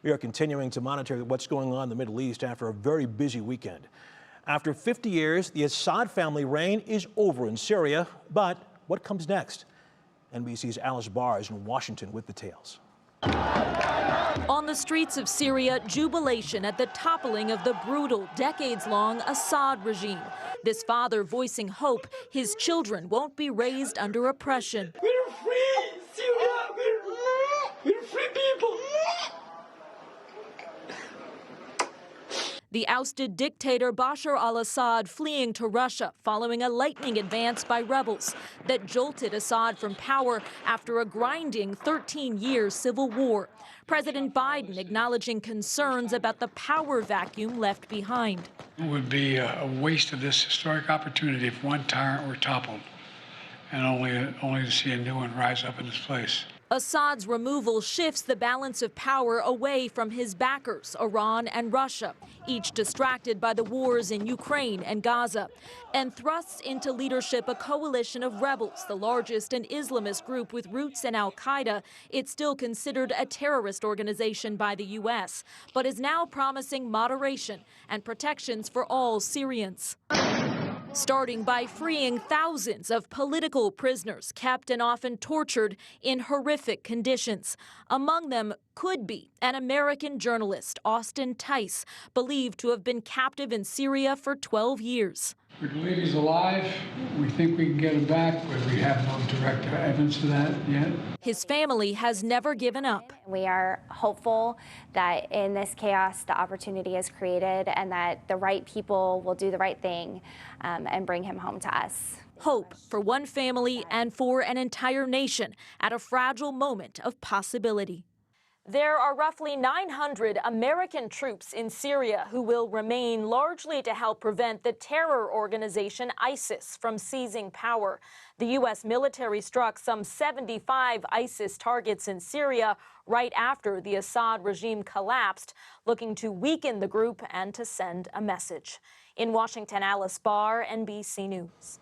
We are continuing to monitor what's going on in the Middle East after a very busy weekend. After 50 years, the Assad family reign is over in Syria. But what comes next? NBC's Alice Barr is in Washington with details. On the streets of Syria, jubilation at the toppling of the brutal, decades-long Assad regime. This father voicing hope his children won't be raised under oppression. We're free, Syria! We're free people! The ousted dictator Bashar al-Assad fleeing to Russia following a lightning advance by rebels that jolted Assad from power after a grinding 13-year civil war. President Biden acknowledging concerns about the power vacuum left behind. It would be a waste of this historic opportunity if one tyrant were toppled, and only to see a new one rise up in its place. Assad's removal shifts the balance of power away from his backers, Iran and Russia, each distracted by the wars in Ukraine and Gaza, and thrusts into leadership a coalition of rebels, the largest an Islamist group with roots in al-Qaeda. It's still considered a terrorist organization by the U.S., but is now promising moderation and protections for all Syrians. Starting by freeing thousands of political prisoners kept and often tortured in horrific conditions. Among them could be an American journalist, Austin Tice, believed to have been captive in Syria for 12 years. We believe he's alive. We think we can get him back, but we have no direct evidence of that yet. His family has never given up. We are hopeful that in this chaos, the opportunity is created and that the right people will do the right thing and bring him home to us. Hope for one family and for an entire nation at a fragile moment of possibility. There are roughly 900 American troops in Syria who will remain largely to help prevent the terror organization ISIS from seizing power. The U.S. military struck some 75 ISIS targets in Syria right after the Assad regime collapsed, looking to weaken the group and to send a message. In Washington, Alice Barr, NBC News.